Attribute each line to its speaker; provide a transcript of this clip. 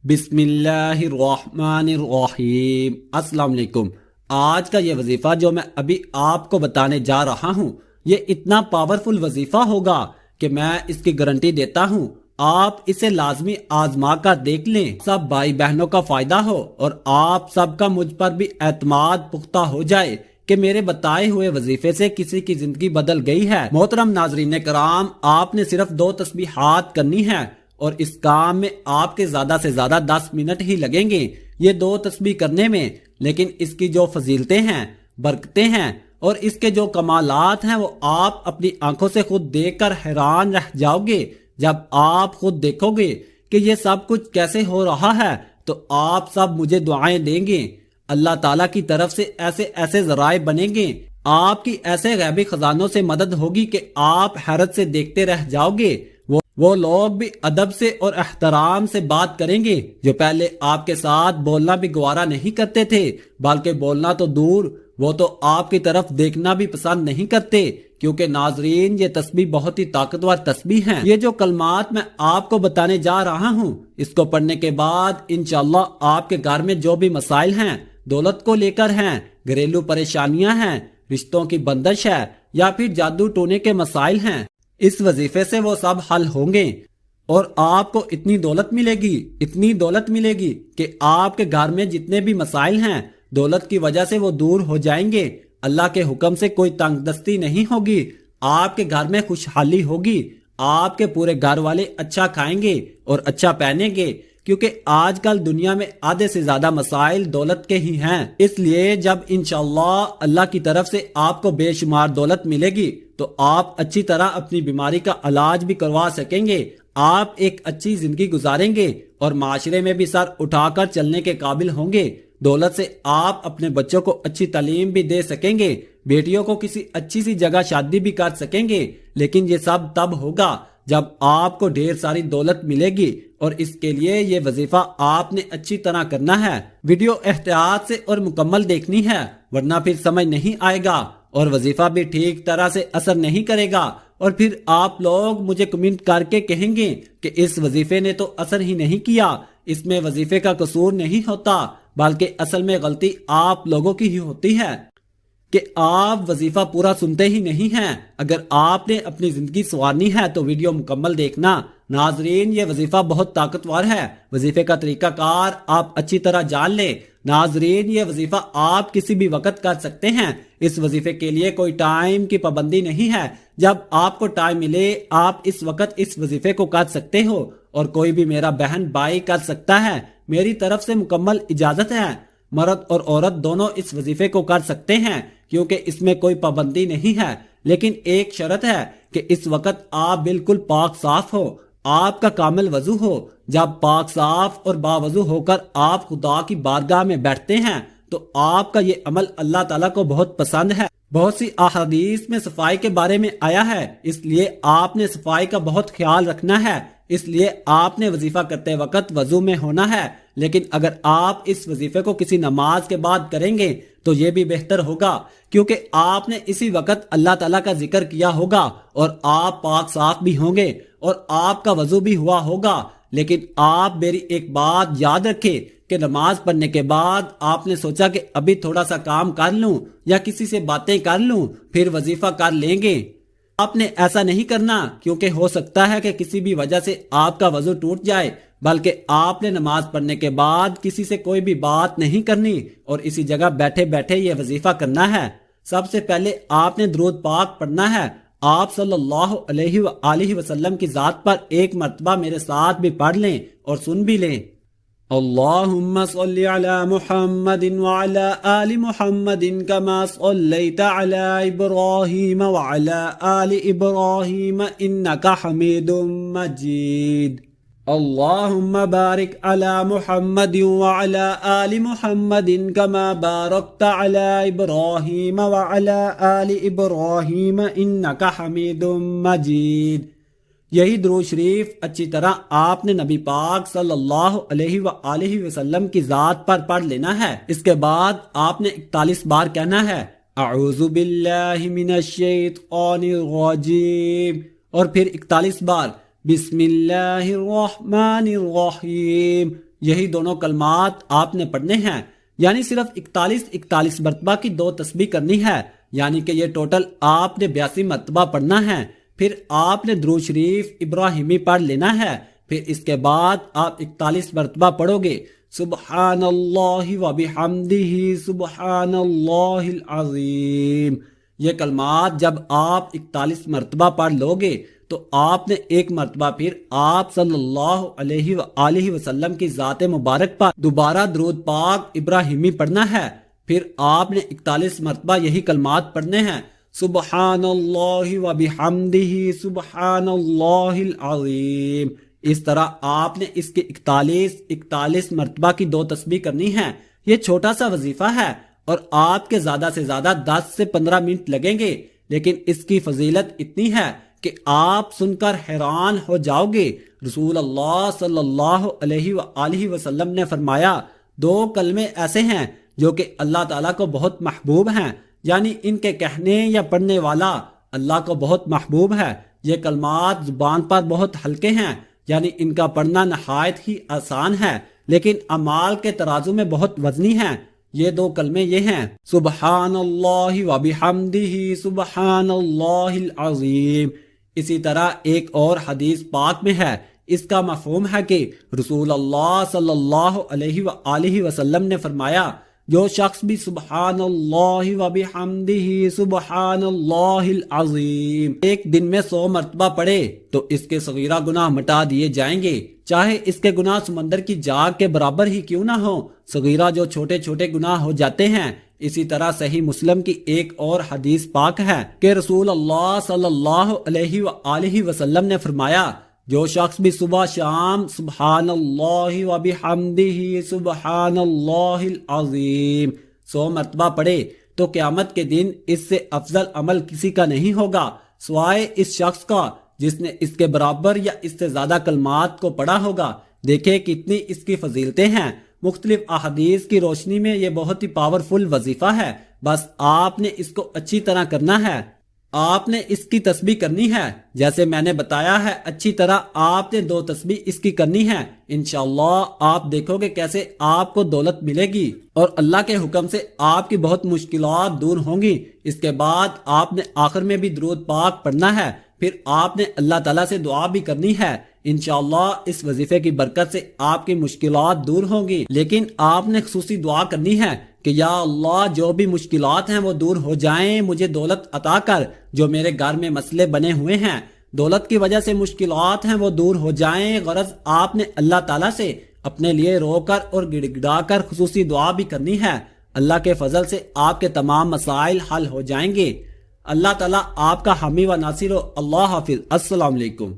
Speaker 1: بسم اللہ الرحمن الرحیم۔ السلام علیکم۔ آج کا یہ وظیفہ جو میں ابھی آپ کو بتانے جا رہا ہوں یہ اتنا پاورفل وظیفہ ہوگا کہ میں اس کی گارنٹی دیتا ہوں آپ اسے لازمی آزما کر دیکھ لیں، سب بھائی بہنوں کا فائدہ ہو اور آپ سب کا مجھ پر بھی اعتماد پختہ ہو جائے کہ میرے بتائے ہوئے وظیفے سے کسی کی زندگی بدل گئی ہے۔ محترم ناظرین کرام، آپ نے صرف 2 تسبیحات کرنی ہے اور اس کام میں آپ کے زیادہ سے زیادہ 10 منٹ ہی لگیں گے یہ 2 تسبیح کرنے میں، لیکن اس کی جو فضیلتیں ہیں، برکتیں ہیں اور اس کے جو کمالات ہیں وہ آپ اپنی آنکھوں سے خود دیکھ کر حیران رہ جاؤ گے۔ جب آپ خود دیکھو گے کہ یہ سب کچھ کیسے ہو رہا ہے تو آپ سب مجھے دعائیں دیں گے، اللہ تعالیٰ کی طرف سے ایسے ایسے ذرائع بنیں گے، آپ کی ایسے غیبی خزانوں سے مدد ہوگی کہ آپ حیرت سے دیکھتے رہ جاؤ گے۔ وہ لوگ بھی ادب سے اور احترام سے بات کریں گے جو پہلے آپ کے ساتھ بولنا بھی گوارا نہیں کرتے تھے، بلکہ بولنا تو دور وہ تو آپ کی طرف دیکھنا بھی پسند نہیں کرتے، کیونکہ ناظرین یہ تسبیح بہت ہی طاقتور تسبیح ہیں۔ یہ جو کلمات میں آپ کو بتانے جا رہا ہوں اس کو پڑھنے کے بعد انشاءاللہ آپ کے گھر میں جو بھی مسائل ہیں، دولت کو لے کر ہیں، گھریلو پریشانیاں ہیں، رشتوں کی بندش ہے یا پھر جادو ٹونے کے مسائل ہیں، اس وظیفے سے وہ سب حل ہوں گے اور آپ کو اتنی دولت ملے گی کہ آپ کے گھر میں جتنے بھی مسائل ہیں دولت کی وجہ سے وہ دور ہو جائیں گے۔ اللہ کے حکم سے کوئی تنگ دستی نہیں ہوگی، آپ کے گھر میں خوشحالی ہوگی، آپ کے پورے گھر والے اچھا کھائیں گے اور اچھا پہنیں گے، کیونکہ آج کل دنیا میں آدھے سے زیادہ مسائل دولت کے ہی ہیں۔ اس لیے جب انشاءاللہ اللہ کی طرف سے آپ کو بے شمار دولت ملے گی تو آپ اچھی طرح اپنی بیماری کا علاج بھی کروا سکیں گے، آپ ایک اچھی زندگی گزاریں گے اور معاشرے میں بھی سر اٹھا کر چلنے کے قابل ہوں گے۔ دولت سے آپ اپنے بچوں کو اچھی تعلیم بھی دے سکیں گے، بیٹیوں کو کسی اچھی سی جگہ شادی بھی کر سکیں گے، لیکن یہ سب تب ہوگا جب آپ کو ڈھیر ساری دولت ملے گی، اور اس کے لیے یہ وظیفہ آپ نے اچھی طرح کرنا ہے۔ ویڈیو احتیاط سے اور مکمل دیکھنی ہے ورنہ پھر سمجھ نہیں آئے گا اور وظیفہ بھی ٹھیک طرح سے اثر نہیں کرے گا، اور پھر آپ لوگ مجھے کمنٹ کر کے کہیں گے کہ اس وظیفے نے تو اثر ہی نہیں کیا، اس میں وظیفے کا قصور نہیں ہوتا بلکہ اصل میں غلطی آپ لوگوں کی ہی ہوتی ہے کہ آپ وظیفہ پورا سنتے ہی نہیں ہیں۔ اگر آپ نے اپنی زندگی سنوارنی ہے تو ویڈیو مکمل دیکھنا۔ ناظرین یہ وظیفہ بہت طاقتور ہے، وظیفے کا طریقہ کار آپ اچھی طرح جان لیں۔ ناظرین یہ وظیفہ آپ کسی بھی وقت کر سکتے ہیں، اس وظیفے کے لیے کوئی ٹائم کی پابندی نہیں ہے، جب آپ کو ٹائم ملے آپ اس وقت اس وظیفے کو کر سکتے ہو، اور کوئی بھی میرا بہن بھائی کر سکتا ہے، میری طرف سے مکمل اجازت ہے۔ مرد اور عورت دونوں اس وظیفے کو کر سکتے ہیں کیونکہ اس میں کوئی پابندی نہیں ہے، لیکن ایک شرط ہے کہ اس وقت آپ بالکل پاک صاف ہو، آپ کا کامل وضو ہو۔ جب پاک صاف اور باوضو ہو کر آپ خدا کی بارگاہ میں بیٹھتے ہیں تو آپ کا یہ عمل اللہ تعالیٰ کو بہت پسند ہے۔ بہت سی احادیث میں صفائی کے بارے میں آیا ہے، اس لیے آپ نے صفائی کا بہت خیال رکھنا ہے، اس لیے آپ نے وظیفہ کرتے وقت وضو میں ہونا ہے، لیکن اگر آپ اس وظیفے کو کسی نماز کے بعد کریں گے تو یہ بھی بہتر ہوگا، کیونکہ آپ نے اسی وقت اللہ تعالیٰ کا ذکر کیا ہوگا اور آپ پاک صاف بھی ہوں گے اور آپ کا وضو بھی ہوا ہوگا۔ لیکن آپ میری ایک بات یاد رکھیں کہ نماز پڑھنے کے بعد آپ نے سوچا کہ ابھی تھوڑا سا کام کر لوں یا کسی سے باتیں کر لوں پھر وظیفہ کر لیں گے، آپ نے ایسا نہیں کرنا، کیونکہ ہو سکتا ہے کہ کسی بھی وجہ سے آپ کا وضو ٹوٹ جائے، بلکہ آپ نے نماز پڑھنے کے بعد کسی سے کوئی بھی بات نہیں کرنی اور اسی جگہ بیٹھے بیٹھے یہ وظیفہ کرنا ہے۔ سب سے پہلے آپ نے درود پاک پڑھنا ہے، آپ صلی اللہ علیہ وآلہ وسلم کی ذات پر ایک مرتبہ میرے ساتھ بھی پڑھ لیں اور سن بھی لیں۔ اللہم صلی علی محمد وعلی آل محمد کما صلیت علی ابراہیم وعلی آل ابراہیم انکا حمید مجید۔ اللہم بارک علی محمد وعلی آل محمد کما بارکت علی ابراہیم وعلی آل ابراہیم انکا حمید مجید۔ یہی درود شریف اچھی طرح آپ نے نبی پاک صلی اللہ علیہ وآلہ وسلم کی ذات پر پڑھ لینا ہے۔ اس کے بعد آپ نے 41 بار کہنا ہے اعوذ باللہ من الشیطان الرجیم، اور پھر 41 بار بسم اللہ الرحمن الرحیم، یہی دونوں کلمات آپ نے پڑھنے ہیں، یعنی صرف 41 مرتبہ کی 2 تسبیح کرنی ہے، یعنی کہ یہ ٹوٹل آپ نے 82 مرتبہ پڑھنا ہے۔ پھر آپ نے درود شریف ابراہیمی پڑھ لینا ہے، پھر اس کے بعد آپ 41 مرتبہ پڑھو گے سبحان اللہ و بحمدہ سبحان اللہ العظیم۔ یہ کلمات جب آپ 41 مرتبہ پڑھ لو گے تو آپ نے ایک مرتبہ پھر آپ صلی اللہ علیہ وآلہ وسلم کی ذات مبارک پر دوبارہ درود پاک ابراہیمی پڑھنا ہے، پھر آپ نے 41 مرتبہ یہی کلمات پڑھنے ہیں سبحان اللہ و بحمدہ سبحان اللہ العظیم۔ اس طرح آپ نے اس کے 41 مرتبہ کی 2 تسبیح کرنی ہے۔ یہ چھوٹا سا وظیفہ ہے اور آپ کے زیادہ سے زیادہ 10 سے 15 منٹ لگیں گے، لیکن اس کی فضیلت اتنی ہے کہ آپ سن کر حیران ہو جاؤ گے۔ رسول اللہ صلی اللہ علیہ وآلہ وسلم نے فرمایا 2 کلمے ایسے ہیں جو کہ اللہ تعالیٰ کو بہت محبوب ہیں، یعنی ان کے کہنے یا پڑھنے والا اللہ کو بہت محبوب ہے۔ یہ کلمات زبان پر بہت ہلکے ہیں، یعنی ان کا پڑھنا نہایت ہی آسان ہے، لیکن اعمال کے ترازو میں بہت وزنی ہیں۔ یہ 2 کلمے یہ ہیں سبحان اللہ و بحمدہ سبحان اللہ العظیم۔ اسی طرح ایک اور حدیث پاک میں ہے، اس کا مفہوم ہے کہ رسول اللہ صلی اللہ علیہ وآلہ وسلم نے فرمایا جو شخص بھی سبحان اللہ و بحمدہ سبحان اللہ العظیم ایک دن میں 100 مرتبہ پڑھے تو اس کے صغیرہ گناہ مٹا دیے جائیں گے، چاہے اس کے گناہ سمندر کی جاگ کے برابر ہی کیوں نہ ہو۔ صغیرہ جو چھوٹے چھوٹے گناہ ہو جاتے ہیں۔ اسی طرح صحیح مسلم کی ایک اور حدیث پاک ہے کہ رسول اللہ صلی اللہ علیہ وآلہ وسلم نے فرمایا جو شخص بھی صبح شام سبحان اللہ و بحمدہ سبحان اللہ العظیم 100 مرتبہ پڑھے تو قیامت کے دن اس سے افضل عمل کسی کا نہیں ہوگا سوائے اس شخص کا جس نے اس کے برابر یا اس سے زیادہ کلمات کو پڑھا ہوگا۔ دیکھیں کتنی اس کی فضیلتیں ہیں۔ مختلف احادیث کی روشنی میں یہ بہت ہی پاورفل وظیفہ ہے، بس آپ نے اس کو اچھی طرح کرنا ہے۔ آپ نے اس کی تسبیح کرنی ہے جیسے میں نے بتایا ہے، اچھی طرح آپ نے 2 تسبیح اس کی کرنی ہے۔ انشاءاللہ آپ دیکھو گے کیسے آپ کو دولت ملے گی اور اللہ کے حکم سے آپ کی بہت مشکلات دور ہوں گی۔ اس کے بعد آپ نے آخر میں بھی درود پاک پڑھنا ہے، پھر آپ نے اللہ تعالیٰ سے دعا بھی کرنی ہے۔ انشاءاللہ اس وظیفے کی برکت سے آپ کی مشکلات دور ہوں گی، لیکن آپ نے خصوصی دعا کرنی ہے کہ یا اللہ جو بھی مشکلات ہیں وہ دور ہو جائیں، مجھے دولت عطا کر۔ جو میرے گھر میں مسئلے بنے ہوئے ہیں، دولت کی وجہ سے مشکلات ہیں وہ دور ہو جائیں۔ غرض آپ نے اللہ تعالیٰ سے اپنے لیے رو کر اور گڑ گڑا کر خصوصی دعا بھی کرنی ہے۔ اللہ کے فضل سے آپ کے تمام مسائل حل ہو جائیں گے۔ اللہ تعالیٰ آپ کا حامی و ناصر ہو۔ اللہ حافظ۔ السلام علیکم۔